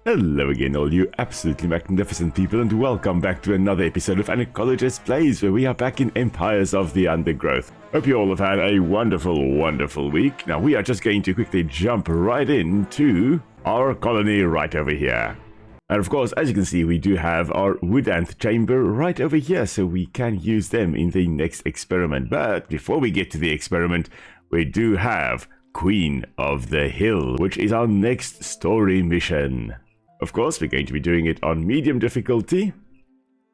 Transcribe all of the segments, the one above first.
Hello again, all you absolutely magnificent people, and welcome back to another episode of An Ecologist Plays, where we are back in Empires of the Undergrowth. Hope you all have had a wonderful week. Now, we are just going to quickly jump right into our colony right over here. And of course, as you can see, we do have our wood ant chamber right over here, so we can use them in the next experiment. But before we get to the experiment, we do have Queen of the Hill, which is our next story mission. Of course, we're going to be doing it on medium difficulty.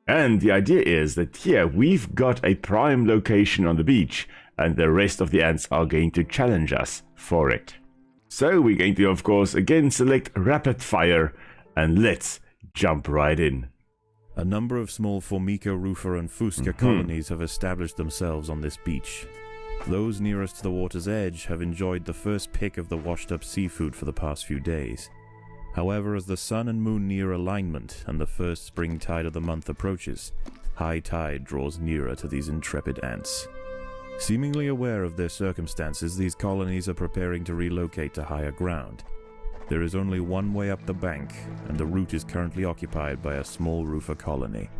And the idea is that here we've got a prime location on the beach, and the rest of the ants are going to challenge us for it. So we're going to, of course, again select rapid fire, and let's jump right in. A number of small Formica, roofer, and fusca colonies have established themselves on this beach. Those nearest to the water's edge have enjoyed the first pick of the washed-up seafood for the past few days. However, as the sun and moon near alignment and the first spring tide of the month approaches, high tide draws nearer to these intrepid ants. Seemingly aware of their circumstances, these colonies are preparing to relocate to higher ground. There is only one way up the bank, and the route is currently occupied by a small roofer colony.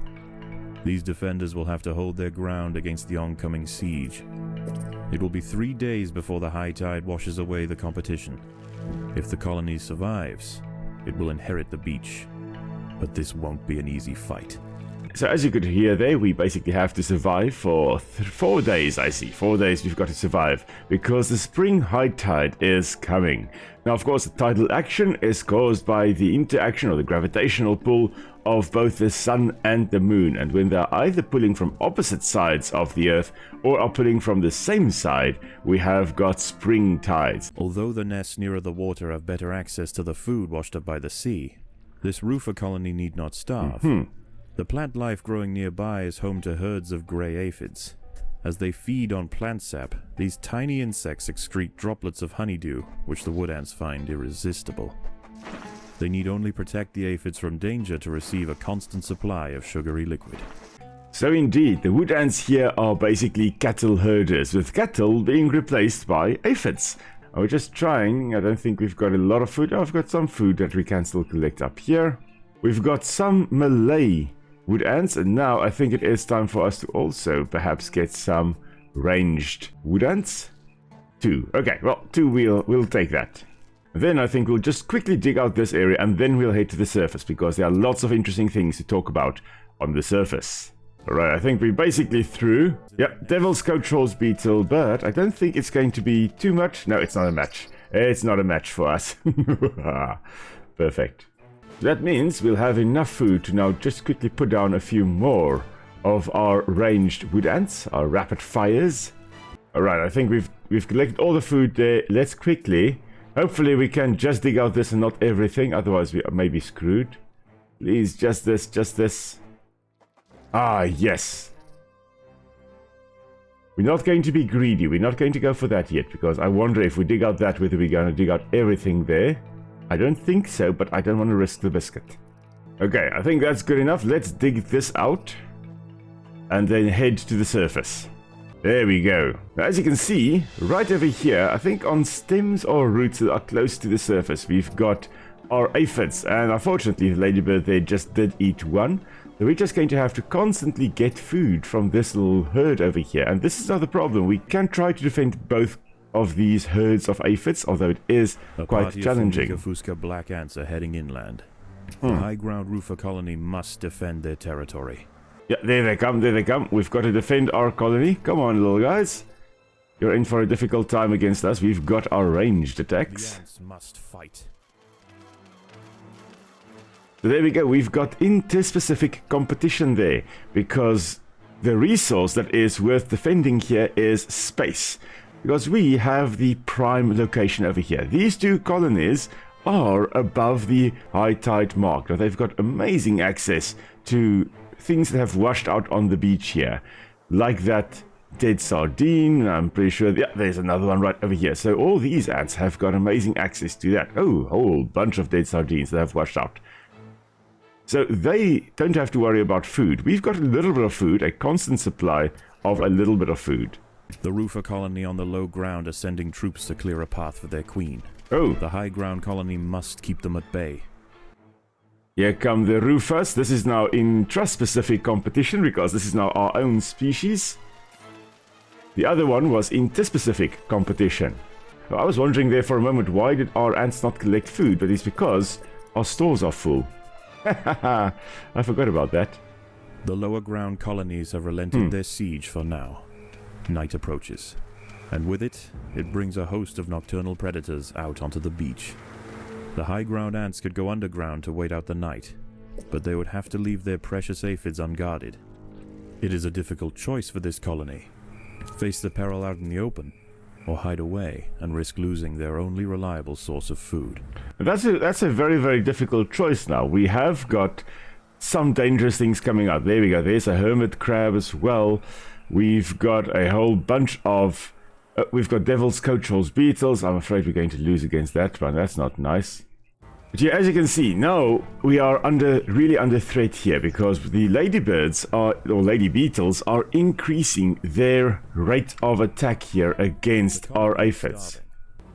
These defenders will have to hold their ground against the oncoming siege. It will be 3 days before the high tide washes away the competition. If the colony survives, it will inherit the beach. But this won't be an easy fight. So as you could hear there, we basically have to survive for 4 days, I see. 4 days we've got to survive, because the spring high tide is coming. Now, of course, the tidal action is caused by the interaction or the gravitational pull of both the sun and the moon. And when they're either pulling from opposite sides of the earth or are pulling from the same side, we have got spring tides. Although the nests nearer the water have better access to the food washed up by the sea, this roofer colony need not starve. The plant life growing nearby is home to herds of grey aphids. As they feed on plant sap, these tiny insects excrete droplets of honeydew, which the wood ants find irresistible. They need only protect the aphids from danger to receive a constant supply of sugary liquid. So indeed, the wood ants here are basically cattle herders, with cattle being replaced by aphids. We're just trying. I don't think we've got a lot of food. Oh, I've got some food that we can still collect up here. We've got some Malay wood ants, and now I think it is time for us to also perhaps get some ranged wood ants. 2. Okay, well, 2 we'll take that. Then I think we'll just quickly dig out this area, and then we'll head to the surface, because there are lots of interesting things to talk about on the surface. Alright, I think we're basically through. Yep, Devil's Coat Trolls Beetle, but I don't think it's going to be too much. No, it's not a match. It's not a match for us. Perfect. That means we'll have enough food to now just quickly put down a few more of our ranged wood ants, our rapid fires. Alright, I think we've collected all the food there. Let's quickly... Hopefully we can just dig out this and not everything, otherwise we may be screwed. Please, just this. Ah, yes. We're not going to be greedy. We're not going to go for that yet, because I wonder if we dig out that, whether we're going to dig out everything there. I don't think so, but I don't want to risk the biscuit. Okay, I think that's good enough. Let's dig this out and then head to the surface. There we go. Now, as you can see, right over here, I think on stems or roots that are close to the surface, we've got our aphids. And unfortunately, the ladybird there just did eat one. So we're just going to have to constantly get food from this little herd over here. And this is not the problem. We can try to defend both of these herds of aphids, although it is quite challenging. A fusca black ants are heading inland. The high ground roofer colony must defend their territory. Yeah, there they come. We've got to defend our colony. Come on, little guys. You're in for a difficult time against us. We've got our ranged attacks. The ants must fight. So there we go. We've got Intraspecific competition there, because the resource that is worth defending here is space. Because we have the prime location over here. These 2 colonies are above the high tide mark. Now, they've got amazing access to things that have washed out on the beach here, like that dead sardine. I'm pretty sure, yeah, there's another one right over here. So all these ants have got amazing access to that. Oh, a whole bunch of dead sardines that have washed out. So they don't have to worry about food. We've got a little bit of food, a constant supply of a little bit of food. The roofer colony on the low ground are sending troops to clear a path for their queen. Oh. The high ground colony must keep them at bay. Here come the Rufus. This is now Intraspecific competition because this is now our own species. The other one was Interspecific competition. So I was wondering there for a moment, why did our ants not collect food? But it's because our stores are full. I forgot about that. The lower ground colonies have relented their siege for now. Night approaches, and with it, it brings a host of nocturnal predators out onto the beach. The high ground ants could go underground to wait out the night, but they would have to leave their precious aphids unguarded. It is a difficult choice for this colony. Face the peril out in the open, or hide away and risk losing their only reliable source of food. That's a very, very difficult choice now. We have got some dangerous things coming out. There we go. There's a hermit crab as well. We've got a whole bunch of... we've got devil's coach horse beetles. I'm afraid we're going to lose against that one. That's not nice. But yeah, as you can see, now we are really under threat here because the ladybirds or lady beetles are increasing their rate of attack here against our aphids.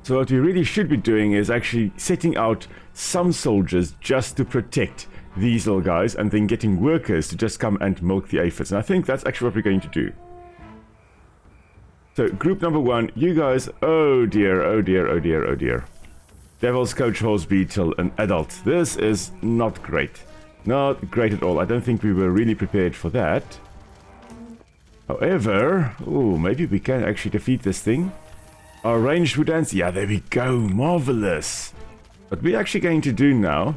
So what we really should be doing is actually setting out some soldiers just to protect these little guys and then getting workers to just come and milk the aphids. And I think that's actually what we're going to do. So group number 1, you guys, oh dear, oh dear, oh dear, oh dear. Devil's coach horse beetle, an adult. This is not great. Not great at all. I don't think we were really prepared for that. However, oh, maybe we can actually defeat this thing. Our ranged wood ants, yeah, there we go, marvelous. What we're actually going to do now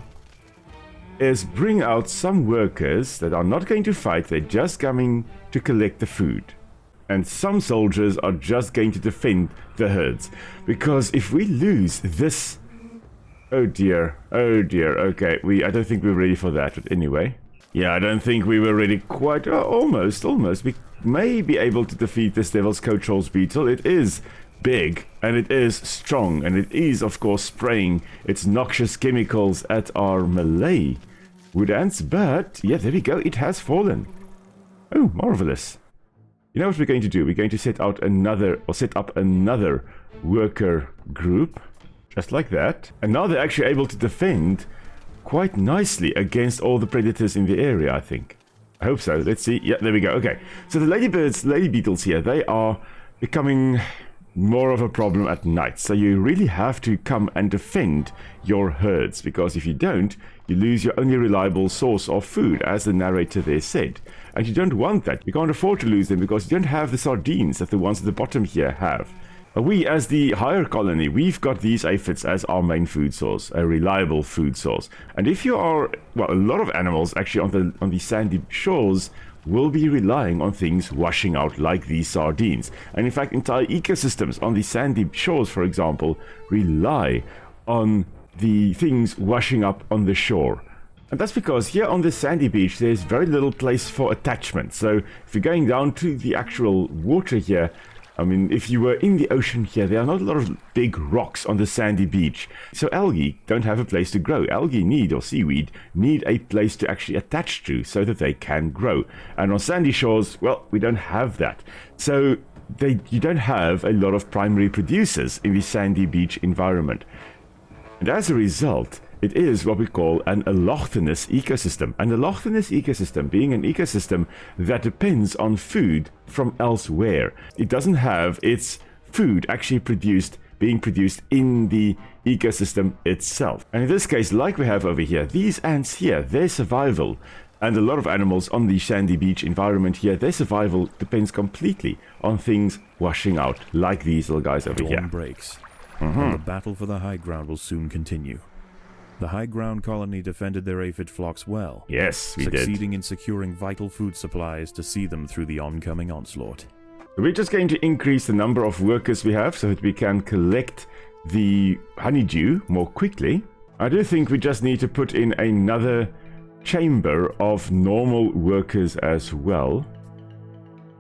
is bring out some workers that are not going to fight, they're just coming to collect the food. And some soldiers are just going to defend the herds. Because if we lose this... oh dear, okay, I don't think we're ready for that, but anyway. Yeah, I don't think we were ready quite, almost. We may be able to defeat this devil's coach horse beetle. It is big, and it is strong, and it is, of course, spraying its noxious chemicals at our Malay wood ants, but, yeah, there we go, it has fallen. Oh, marvelous. You know what we're going to do? We're going to set up another worker group, just like that. And now they're actually able to defend quite nicely against all the predators in the area, I think. I hope so. Let's see. Yeah, there we go. Okay. So the lady beetles here, they are becoming more of a problem at night. So you really have to come and defend your herds, because if you don't, you lose your only reliable source of food, as the narrator there said. And you don't want that. You can't afford to lose them because you don't have the sardines that the ones at the bottom here have. We, as the higher colony, we've got these aphids as our main food source, a reliable food source. And if you are, well, a lot of animals actually on the sandy shores will be relying on things washing out like these sardines. And in fact, entire ecosystems on the sandy shores, for example, rely on the things washing up on the shore. And that's because here on the sandy beach, there's very little place for attachment. So if you're going down to the actual water here, I mean, if you were in the ocean here, there are not a lot of big rocks on the sandy beach. So algae don't have a place to grow. Algae or seaweed need a place to actually attach to so that they can grow. And on sandy shores, well, we don't have that. So you don't have a lot of primary producers in the sandy beach environment. And as a result, it is what we call an allochthonous ecosystem. An allochthonous ecosystem being an ecosystem that depends on food from elsewhere. It doesn't have its food actually being produced in the ecosystem itself. And in this case, like we have over here, these ants here, their survival, and a lot of animals on the sandy beach environment here, their survival depends completely on things washing out, like these little guys over here. Dawn breaks, and the battle for the high ground will soon continue. The high ground colony defended their aphid flocks well. Yes, we did. Succeeding in securing vital food supplies to see them through the oncoming onslaught. We're just going to increase the number of workers we have so that we can collect the honeydew more quickly. I do think we just need to put in another chamber of normal workers as well,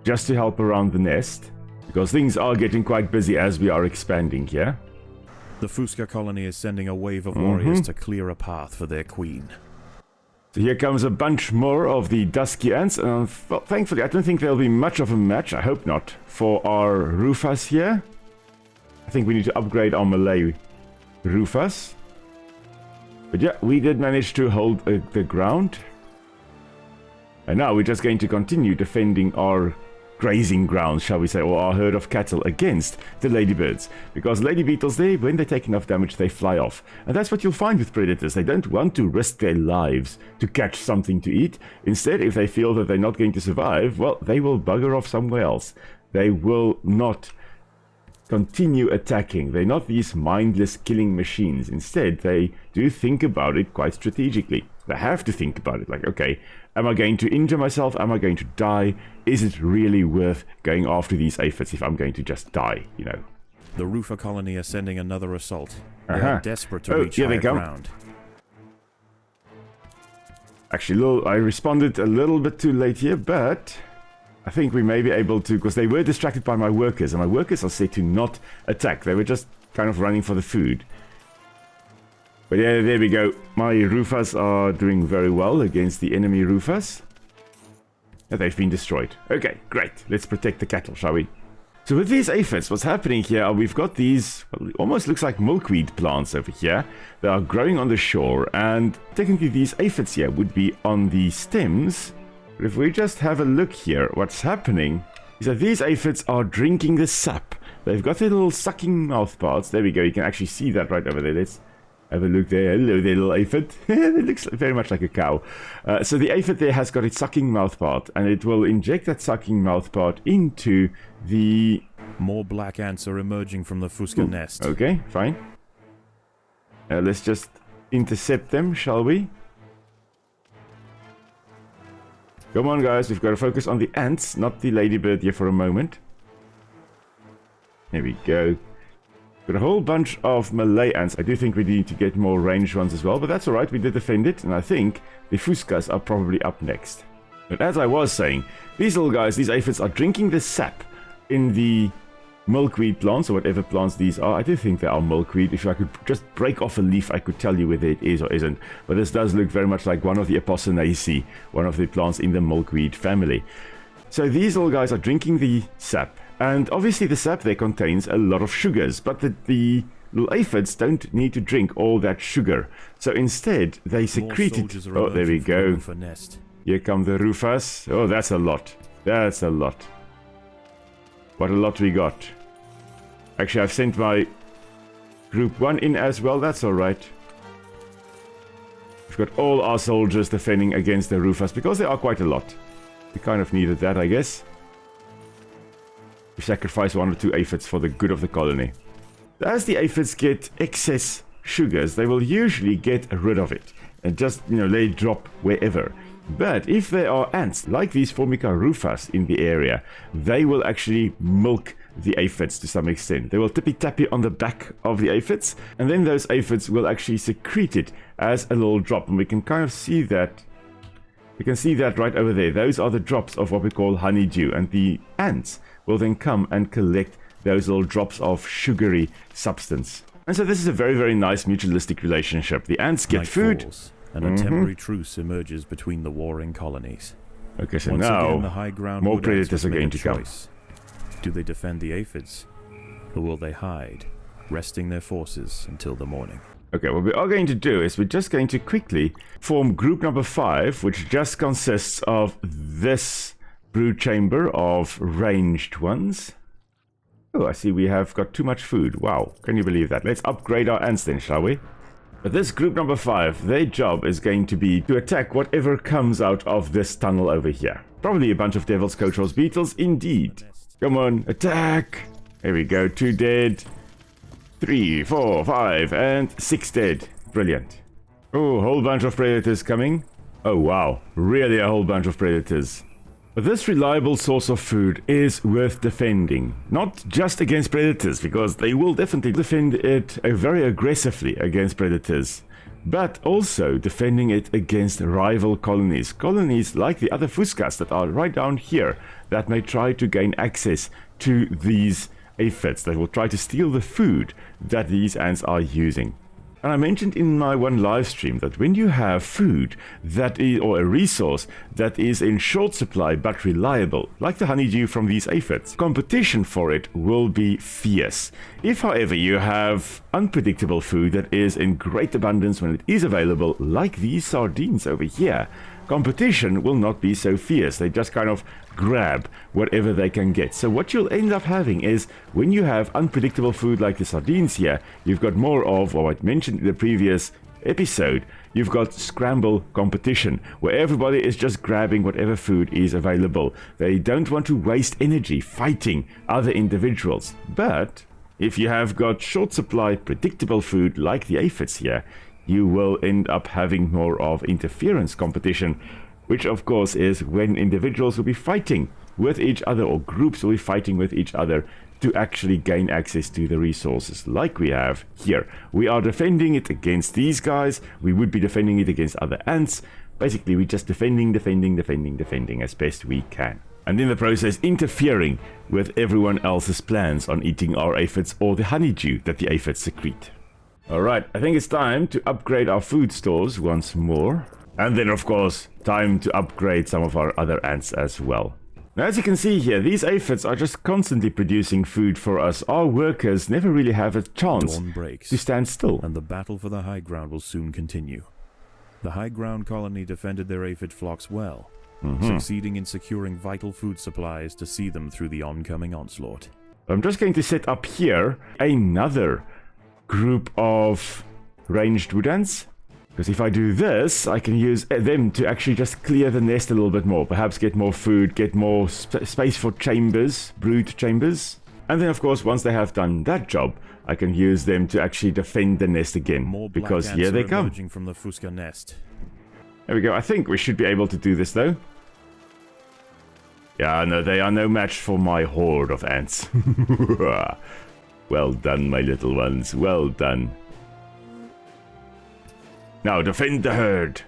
just to help around the nest, because things are getting quite busy as we are expanding here. The Fusca colony is sending a wave of warriors to clear a path for their queen. So here comes a bunch more of the dusky ants, and well, thankfully I don't think there'll be much of a match, I hope not, for our Rufus here. I think we need to upgrade our Malay Rufus. But yeah, we did manage to hold the ground. And now we're just going to continue defending our grazing grounds, shall we say, or our herd of cattle against the ladybirds. Because lady beetles, when they take enough damage, they fly off. And that's what you'll find with predators. They don't want to risk their lives to catch something to eat. Instead, if they feel that they're not going to survive, well, they will bugger off somewhere else. They will not continue attacking. They're not these mindless killing machines. Instead, they do think about it quite strategically. They have to think about it, like, okay, am I going to injure myself? Am I going to die? Is it really worth going after these aphids if I'm going to just die, you know? The roofer colony are sending another assault. They are desperate to reach higher ground. Actually, I responded a little bit too late here, but I think we may be able to, because they were distracted by my workers, and my workers are said to not attack. They were just kind of running for the food. But yeah, there we go. My roofers are doing very well against the enemy roofers. And they've been destroyed. Okay, great. Let's protect the cattle, shall we? So with these aphids, what's happening here, we've got these, well, it almost looks like milkweed plants over here. They are growing on the shore, and technically these aphids here would be on the stems. But if we just have a look here, what's happening is that these aphids are drinking the sap. They've got their little sucking mouth parts. There we go. You can actually see that right over there. Let's have a look there. Hello there, little aphid. It looks very much like a cow. So the aphid there has got its sucking mouth part, and it will inject that sucking mouth part into the... More black ants are emerging from the fusca nest. Okay, fine. Let's just intercept them, shall we? Come on, guys. We've got to focus on the ants, not the ladybird here for a moment. There we go. Got a whole bunch of Malay ants. I do think we need to get more ranged ones as well, but that's alright, we did defend it, and I think the fuscas are probably up next. But as I was saying, these little guys, these aphids, are drinking the sap in the milkweed plants, or whatever plants these are. I do think they are milkweed. If I could just break off a leaf, I could tell you whether it is or isn't. But this does look very much like one of the Apocynaceae, one of the plants in the milkweed family. So these little guys are drinking the sap. And obviously the sap there contains a lot of sugars, but the little aphids don't need to drink all that sugar. So instead, they secrete it. Oh, there we go. Here come the roofers. Oh, that's a lot. That's a lot. What a lot we got. Actually, I've sent my group 1 in as well. That's alright. We've got all our soldiers defending against the roofers, because there are quite a lot. We kind of needed that, I guess. We sacrifice 1 or 2 aphids for the good of the colony. As the aphids get excess sugars, they will usually get rid of it and just, let it drop wherever. But if there are ants, like these Formica rufas in the area, they will actually milk the aphids to some extent. They will tippy-tappy on the back of the aphids, and then those aphids will actually secrete it as a little drop. And we can kind of see that. We can see that right over there. Those are the drops of what we call honeydew, and the ants will then come and collect those little drops of sugary substance. And so this is a very, very nice mutualistic relationship. The ants get food. And a temporary truce emerges between the warring colonies. Okay, so Once now again, the high ground more predators are going to come. Do they defend the aphids? Or will they hide, resting their forces until the morning? Okay, what we are going to do is we're just going to quickly form group number 5, which just consists of this brood chamber of ranged ones. Oh, I see we have got too much food. Wow, can you believe that? Let's upgrade our ants then, shall we? But this group number 5, their job is going to be to attack whatever comes out of this tunnel over here. Probably a bunch of devil's coach horse beetles, indeed. Come on, attack! There we go, 2 dead. 3, 4, 5, and 6 dead. Brilliant. Oh, a whole bunch of predators coming. Oh wow, really a whole bunch of predators. But this reliable source of food is worth defending. Not just against predators, because they will definitely defend it very aggressively against predators, but also defending it against rival colonies. Colonies like the other fuscas that are right down here that may try to gain access to these aphids. They will try to steal the food that these ants are using. And I mentioned in my one live stream that when you have food that is, or a resource that is in short supply but reliable, like the honeydew from these aphids, competition for it will be fierce. If, however, you have unpredictable food that is in great abundance when it is available, like these sardines over here, competition will not be so fierce. They just kind of grab whatever they can get. So what you'll end up having is, when you have unpredictable food like the sardines here, you've got more of what I mentioned in the previous episode. You've got scramble competition, where everybody is just grabbing whatever food is available. They don't want to waste energy fighting other individuals. But if you have got short supply predictable food like the aphids here, you will end up having more of interference competition, which of course is when individuals will be fighting with each other, or groups will be fighting with each other to actually gain access to the resources like we have here. We are defending it against these guys. We would be defending it against other ants. Basically, we're just defending as best we can. And in the process, interfering with everyone else's plans on eating our aphids or the honeydew that the aphids secrete. Alright, I think it's time to upgrade our food stores once more. And then, of course, time to upgrade some of our other ants as well. Now, as you can see here, these aphids are just constantly producing food for us. Our workers never really have a chance Dawn breaks, to stand still. and the battle for the high ground will soon continue. The high ground colony defended their aphid flocks well, succeeding in securing vital food supplies to see them through the oncoming onslaught. I'm just going to set up here another group of ranged wood ants, because if I do this, I can use them to actually just clear the nest a little bit more, perhaps get more food, get more space for chambers, brood chambers. And then, of course, once they have done that job, I can use them to actually defend the nest again, More black because ants here they are come. emerging from the fusca nest. There we go. I think we should be able to do this, though. Yeah, no, they are no match for my horde of ants. Well done, my little ones. Well done. Now, defend the herd.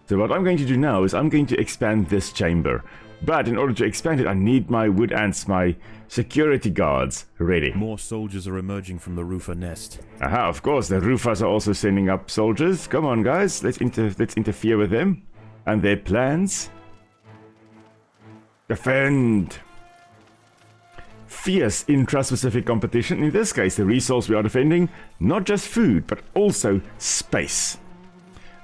So what I'm going to do now is I'm going to expand this chamber. But in order to expand it, I need my wood ants, my security guards, ready. More soldiers are emerging from the roofer nest. Aha, of course, the roofers are also sending up soldiers. Come on, guys, let's interfere with them and their plans. Defend. Fierce intraspecific competition. In this case, the resource we are defending, not just food, but also space.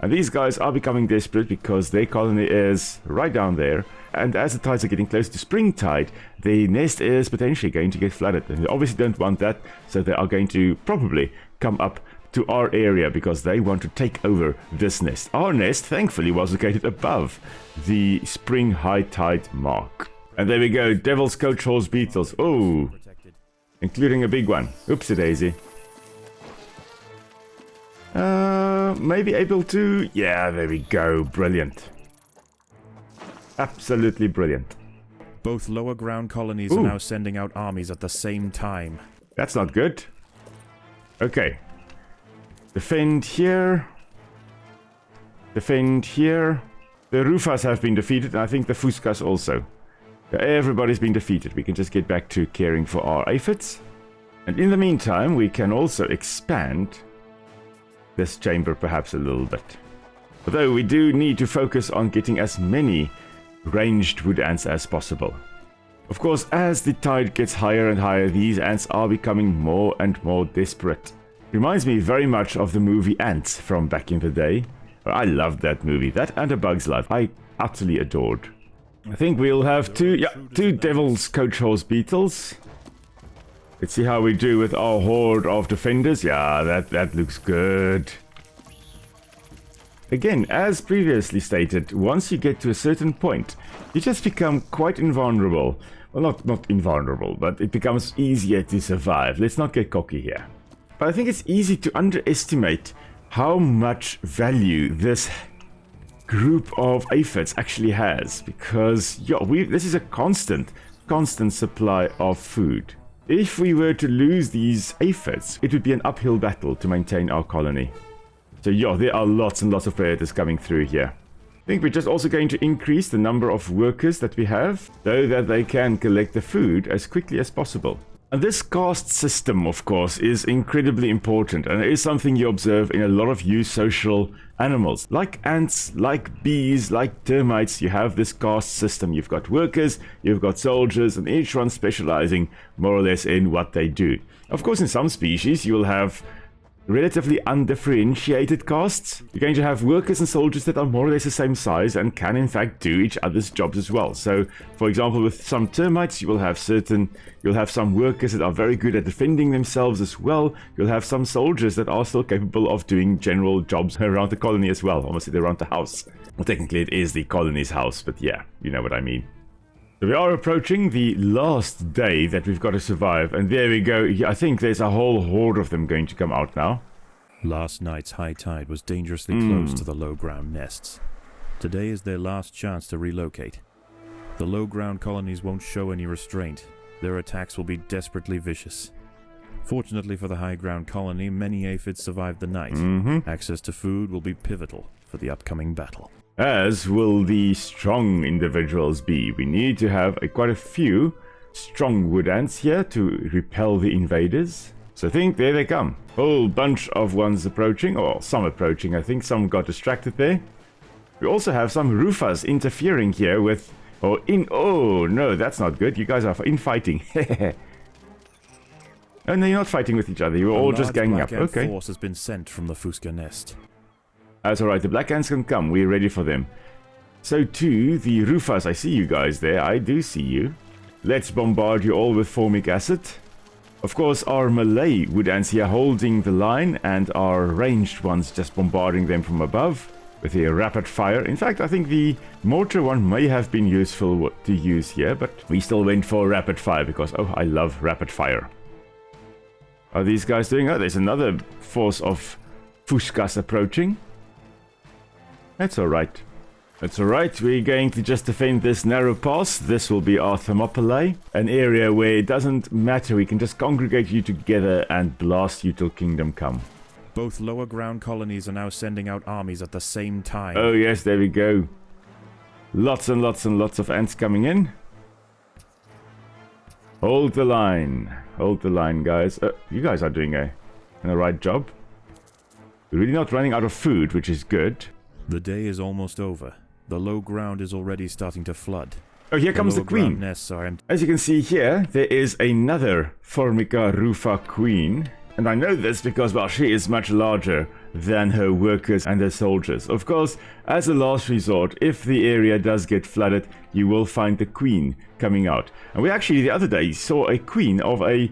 And these guys are becoming desperate because their colony is right down there. And as the tides are getting close to springtide, the nest is potentially going to get flooded. And they obviously don't want that, so they are going to probably come up to our area because they want to take over this nest. Our nest, thankfully, was located above the spring high tide mark. And there we go, Devil's Coach Horse Beetles. Oh, including a big one. Oopsie daisy. Maybe able to... Yeah, there we go. Brilliant. Absolutely brilliant. Both lower ground colonies are now sending out armies at the same time. That's not good. Okay. Defend here. Defend here. The roofers have been defeated, and I think the fuscas also. Everybody's been defeated. We can just get back to caring for our aphids. And in the meantime, we can also expand this chamber perhaps a little bit. Although we do need to focus on getting as many ranged wood ants as possible. Of course, as the tide gets higher and higher, these ants are becoming more and more desperate. Reminds me very much of the movie Ants from back in the day. I loved that movie. That and A Bug's Life. I utterly adored. I think we'll have two Devil's Coach Horse Beetles. Let's see how we do with our horde of defenders. Yeah, that looks good. Again, as previously stated, once you get to a certain point, you just become quite invulnerable. Well, not invulnerable, but it becomes easier to survive. Let's not get cocky here. But I think it's easy to underestimate how much value this group of aphids actually has. Because, yeah, this is a constant supply of food. If we were to lose these aphids, it would be an uphill battle to maintain our colony. So yeah, there are lots and lots of predators coming through here. I think we're just also going to increase the number of workers that we have, so that they can collect the food as quickly as possible. And this caste system, of course, is incredibly important, and it is something you observe in a lot of eusocial animals. Like ants, like bees, like termites, you have this caste system. You've got workers, you've got soldiers, and each one specializing more or less in what they do. Of course, in some species, you will have relatively undifferentiated castes. You're going to have workers and soldiers that are more or less the same size and can in fact do each other's jobs as well. So, for example, with some termites, you'll have some workers that are very good at defending themselves as well. You'll have some soldiers that are still capable of doing general jobs around the colony as well, almost around the house. Well, technically it is the colony's house, but yeah, you know what I mean. So we are approaching the last day that we've got to survive, and there we go. I think there's a whole horde of them going to come out now. Last night's high tide was dangerously close to the low-ground nests. Today is their last chance to relocate. The low-ground colonies won't show any restraint. Their attacks will be desperately vicious. Fortunately for the high-ground colony, many aphids survived the night. Access to food will be pivotal for the upcoming battle. As will the strong individuals be. We need to have quite a few strong wood ants here to repel the invaders. So I think there they come. Whole bunch of ones approaching, or some approaching. I think some got distracted there. We also have some rufas interfering here with, oh no, that's not good. You guys are infighting. Oh no, you're not fighting with each other. You're all just ganging up. Okay. A force has been sent from the fusca nest. That's alright, the black ants can come, we're ready for them. So too, the rufas, I see you guys there, I do see you. Let's bombard you all with formic acid. Of course, our Malay wood ants here holding the line, and our ranged ones just bombarding them from above with a rapid fire. In fact, I think the mortar one may have been useful to use here, but we still went for rapid fire because, oh, I love rapid fire. Are these guys doing? Oh, there's another force of fuscas approaching. That's alright. That's alright, we're going to just defend this narrow pass. This will be our Thermopylae, an area where it doesn't matter, we can just congregate you together and blast you till kingdom come. Both lower ground colonies are now sending out armies at the same time. Oh yes, there we go. Lots and lots and lots of ants coming in. Hold the line, guys. You guys are doing a right job. We're really not running out of food, which is good. The day is almost over. The low ground is already starting to flood. Oh, here comes the queen. Nests are empty. As you can see here, there is another Formica rufa queen. And I know this because, well, she is much larger than her workers and her soldiers. Of course, as a last resort, if the area does get flooded, you will find the queen coming out. And we actually, the other day, saw a queen of a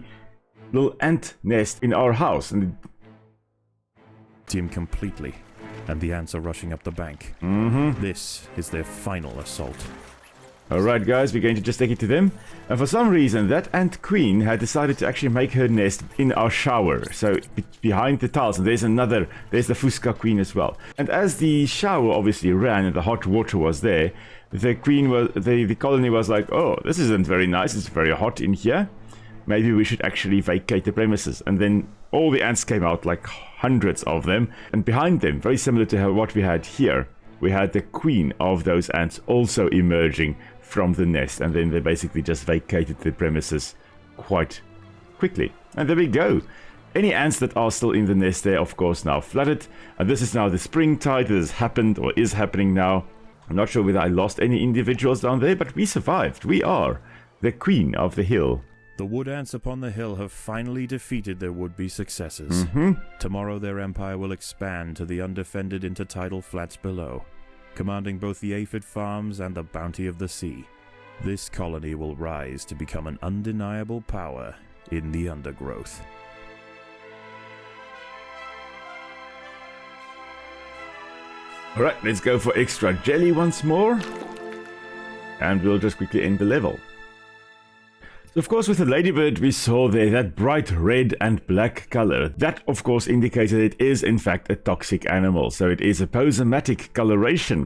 little ant nest in our house. And him completely. And the ants are rushing up the bank. This is their final assault. Alright guys, we're going to just take it to them. And for some reason, that ant queen had decided to actually make her nest in our shower. So, behind the tiles. And there's the fusca queen as well. And as the shower obviously ran and the hot water was there, the colony was like, oh, this isn't very nice, it's very hot in here. Maybe we should actually vacate the premises. And then all the ants came out, like hundreds of them. And behind them, very similar to what we had here, we had the queen of those ants also emerging from the nest. And then they basically just vacated the premises quite quickly. And there we go. Any ants that are still in the nest there, of course, now flooded. And this is now the springtide that has happened or is happening now. I'm not sure whether I lost any individuals down there, but we survived. We are the queen of the hill. The wood ants upon the hill have finally defeated their would-be successors. Tomorrow their empire will expand to the undefended intertidal flats below, commanding both the aphid farms and the bounty of the sea. This colony will rise to become an undeniable power in the undergrowth. Alright, let's go for extra jelly once more. And we'll just quickly end the level. Of course, with the ladybird, we saw there that bright red and black color. That, of course, indicates that it is, in fact, a toxic animal. So it is a posematic coloration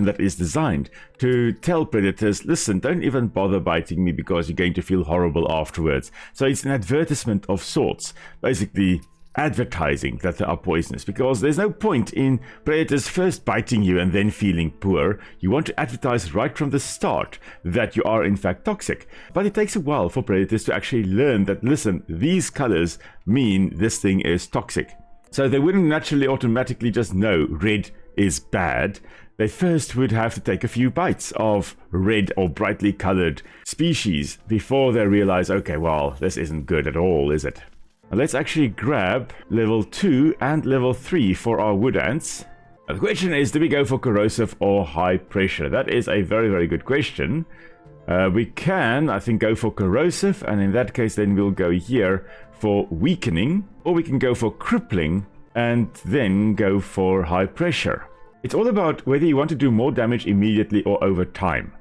that is designed to tell predators, listen, don't even bother biting me because you're going to feel horrible afterwards. So it's an advertisement of sorts. Basically, advertising that they are poisonous, because there's no point in predators first biting you and then feeling poor. You want to advertise right from the start that you are in fact toxic. But it takes a while for predators to actually learn that, listen, these colors mean this thing is toxic. So they wouldn't naturally automatically just know red is bad. They first would have to take a few bites of red or brightly colored species before they realize, okay, well, this isn't good at all, is it? Let's actually grab level 2 and level 3 for our wood ants. The question is, do we go for corrosive or high pressure? That is a very, very good question. We can, I think, go for corrosive, and in that case then we'll go here for weakening, or we can go for crippling and then go for high pressure. It's all about whether you want to do more damage immediately or over time.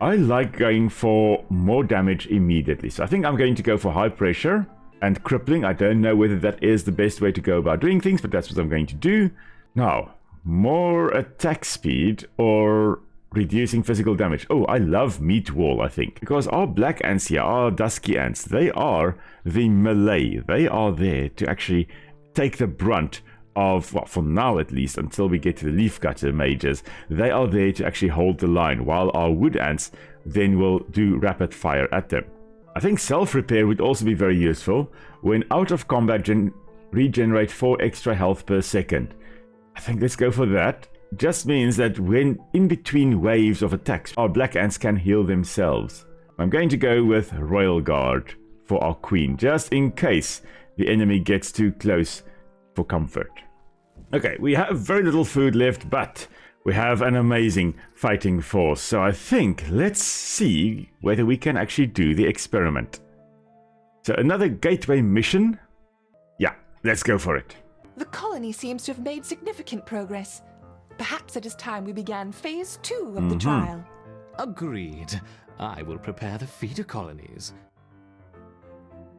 I like going for more damage immediately, so I think I'm going to go for high pressure and crippling. I don't know whether that is the best way to go about doing things, but that's what I'm going to do. Now, more attack speed or reducing physical damage. Oh, I love meat wall, I think, because our black ants here, our dusky ants, they are the melee. They are there to actually take the brunt of, well, for now at least, until we get to the leafcutter mages, they are there to actually hold the line, while our wood ants then will do rapid fire at them. I think self-repair would also be very useful. When out of combat, regenerate 4 extra health per second. I think let's go for that. Just means that when in between waves of attacks, our black ants can heal themselves. I'm going to go with Royal Guard for our queen, just in case the enemy gets too close for comfort. Okay, we have very little food left, but we have an amazing fighting force, so I think let's see whether we can actually do the experiment. So another gateway mission? Yeah, let's go for it. The colony seems to have made significant progress. Perhaps it is time we began phase 2 of the trial. Agreed. I will prepare the feeder colonies.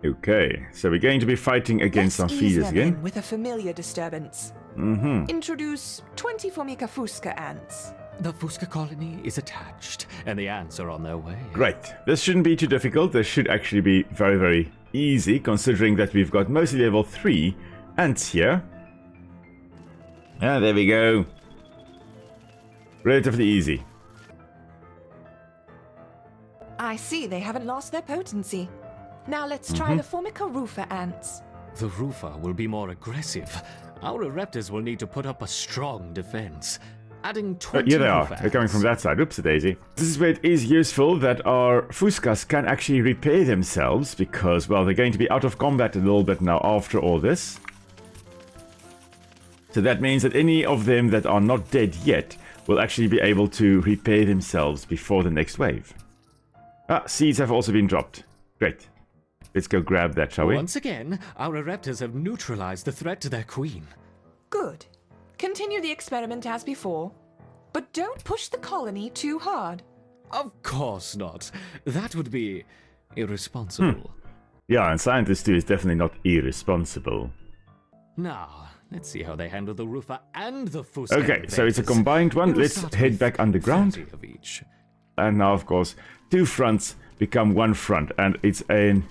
Okay, so we're going to be fighting against some feeders again. With a familiar disturbance. Introduce 20 Formica fusca ants. The fusca colony is attached, and the ants are on their way. Great. This shouldn't be too difficult. This should actually be very, very easy, considering that we've got mostly level 3 ants here. Ah, there we go. Relatively easy. I see they haven't lost their potency. Now let's try the Formica rufa ants. The rufa will be more aggressive. Our raptors will need to put up a strong defense. Adding 20 yeah, they are. rufa They're coming ants. from that side. Oops, daisy. This is where it is useful that our fuscas can actually repair themselves, because, well, they're going to be out of combat a little bit now after all this. So that means that any of them that are not dead yet will actually be able to repair themselves before the next wave. Ah, seeds have also been dropped. Great. Let's go grab that, shall we? Once again, our raptors have neutralized the threat to their queen. Good. Continue the experiment as before, but don't push the colony too hard. Of course not. That would be irresponsible. Yeah, and scientist 2 is definitely not irresponsible. Now, let's see how they handle the rufa and the fusca. Okay, so it's a invaders. combined one. We will Let's start head with back underground. 30 of each. And now, of course, 2 fronts become 1 front, and it's a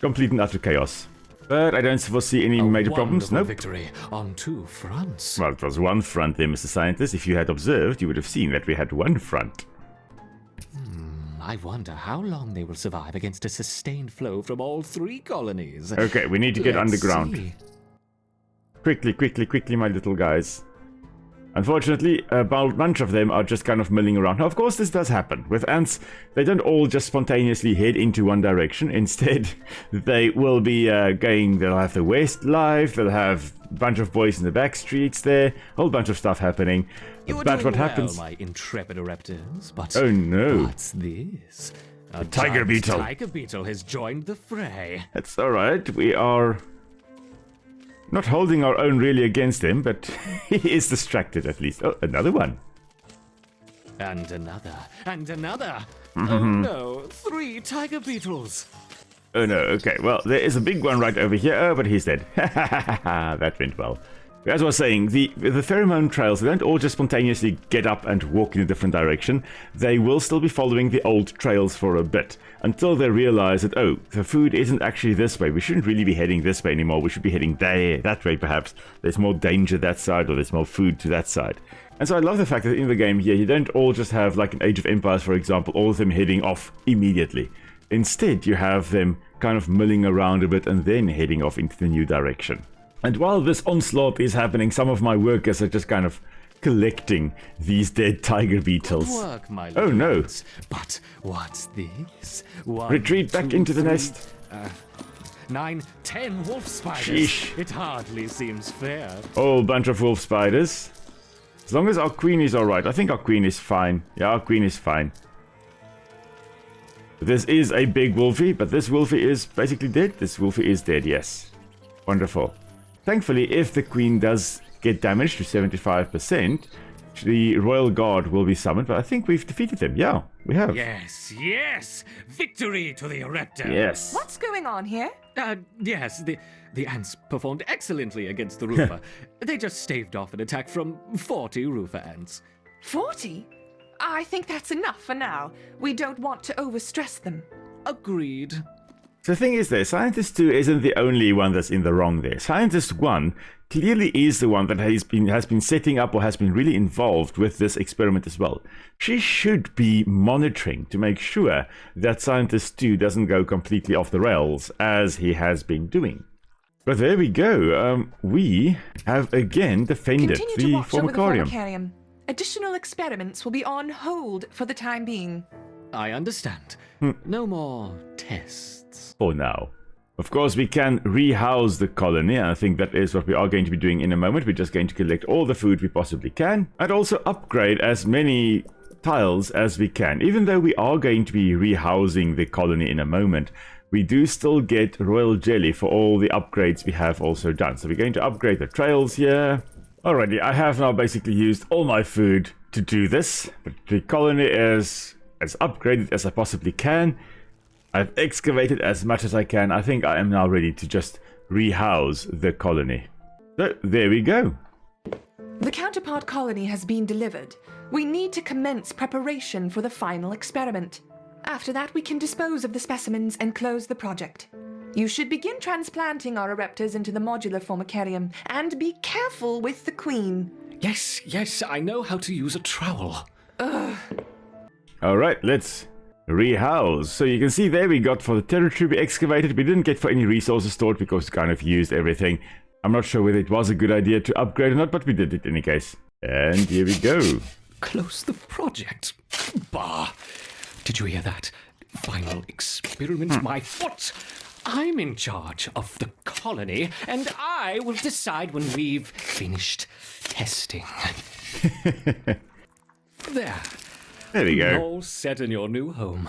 complete and utter chaos. But I don't foresee any major problems. Nope. Nope. Victory on 2 fronts. Well, it was 1 front there, Mr. Scientist. If you had observed, you would have seen that we had 1 front. I wonder how long they will survive against a sustained flow from all 3 colonies. Okay, we need to get Let's underground. see. Quickly, quickly, quickly, my little guys. Unfortunately, a bunch of them are just kind of milling around. Now, of course, this does happen. With ants, they don't all just spontaneously head into one direction. Instead, they will be going, they'll have the west life, they'll have a bunch of boys in the back streets there, a whole bunch of stuff happening. You are But doing what well, happens... my intrepid raptors, but Oh no, what's this? A tiger giant beetle. Tiger beetle has joined the fray. that's alright. We are not holding our own really against him, but he is distracted at least. Oh, another one. And another. And another. Oh no, 3 tiger beetles. Oh no, okay, well, there is a big one right over here. Oh, but he's dead. That went well. As I was saying, the pheromone trails, they don't all just spontaneously get up and walk in a different direction. They will still be following the old trails for a bit, until they realize that, oh, the food isn't actually this way. We shouldn't really be heading this way anymore. We should be heading that way, perhaps. There's more danger that side, or there's more food to that side. And so I love the fact that in the game here, you don't all just have, like in Age of Empires, for example, all of them heading off immediately. Instead, you have them kind of milling around a bit and then heading off into the new direction. And while this onslaught is happening, some of my workers are just kind of collecting these dead tiger beetles. Good work, my Oh no. lords. But what's this? 1, Retreat back 2, into the 3, nest. 9, 10 wolf spiders. Sheesh. It hardly seems fair. Whole bunch of wolf spiders. As long as our queen is alright. I think our queen is fine. Yeah, our queen is fine. This is a big wolfie, but this wolfie is basically dead. This wolfie is dead, yes. Wonderful. Thankfully, if the queen does get damaged to 75%, the royal guard will be summoned, but I think we've defeated them. Yeah, we have. Yes, yes! Victory to the Raptor! Yes. What's going on here? Yes, the ants performed excellently against the roofer. They just staved off an attack from 40 roofer ants. 40? I think that's enough for now. We don't want to overstress them. Agreed. So the thing is there, Scientist 2 isn't the only one that's in the wrong there. Scientist 1 clearly is the one that has been setting up or has been really involved with this experiment as well. She should be monitoring to make sure that Scientist 2 doesn't go completely off the rails, as he has been doing. But there we go. We have again defended Continue the to watch over the Formicarium. Formicarium. Additional experiments will be on hold for the time being. I understand. No more tests. For now. Of course, we can rehouse the colony, and I think that is what we are going to be doing in a moment. We're just going to collect all the food we possibly can, and also upgrade as many tiles as we can. Even though we are going to be rehousing the colony in a moment, we do still get royal jelly for all the upgrades we have also done. So we're going to upgrade the trails here. Alrighty, I have now basically used all my food to do this, but the colony is as upgraded as I possibly can. I've excavated as much as I can. I think I am now ready to just rehouse the colony. So, there we go. The counterpart colony has been delivered. We need to commence preparation for the final experiment. After that, we can dispose of the specimens and close the project. You should begin transplanting our Ereptas into the modular Formicarium, and be careful with the queen. Yes, I know how to use a trowel. Alright, let's rehouse. So you can see there we got for the territory we excavated. We didn't get for any resources stored because we kind of used everything. I'm not sure whether it was a good idea to upgrade or not, but we did it in any case. And here we go. Close the project. Bah! Did you hear that? Final experiment, my foot! I'm in charge of the colony, and I will decide when we've finished testing. There. There we go. All set in your new home.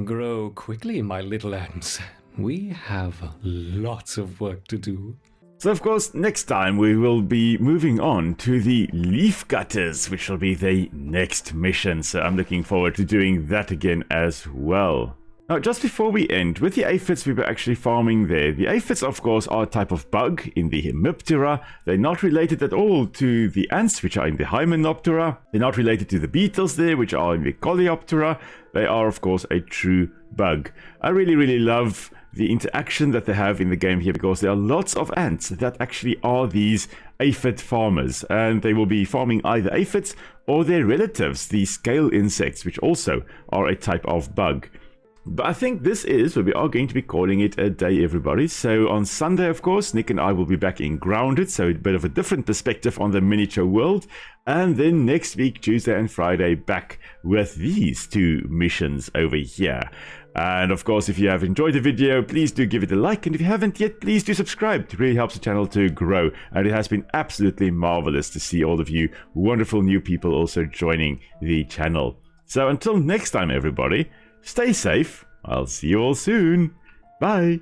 Grow quickly, my little ants. We have lots of work to do. So of course, next time we will be moving on to the leaf gutters, which will be the next mission. So I'm looking forward to doing that again as well. Now, just before we end, with the aphids we were actually farming there, the aphids, of course, are a type of bug in the Hemiptera. They're not related at all to the ants, which are in the Hymenoptera. They're not related to the beetles there, which are in the Coleoptera. They are, of course, a true bug. I really love the interaction that they have in the game here, because there are lots of ants that actually are these aphid farmers, and they will be farming either aphids or their relatives, the scale insects, which also are a type of bug. But I think this is where we are going to be calling it a day, everybody. So on Sunday, of course, Nick and I will be back in Grounded, so a bit of a different perspective on the miniature world. And then next week, Tuesday and Friday, back with these two missions over here. And of course, if you have enjoyed the video, please do give it a like. And if you haven't yet, please do subscribe. It really helps the channel to grow. And it has been absolutely marvelous to see all of you wonderful new people also joining the channel. So until next time, everybody, stay safe. I'll see you all soon. Bye.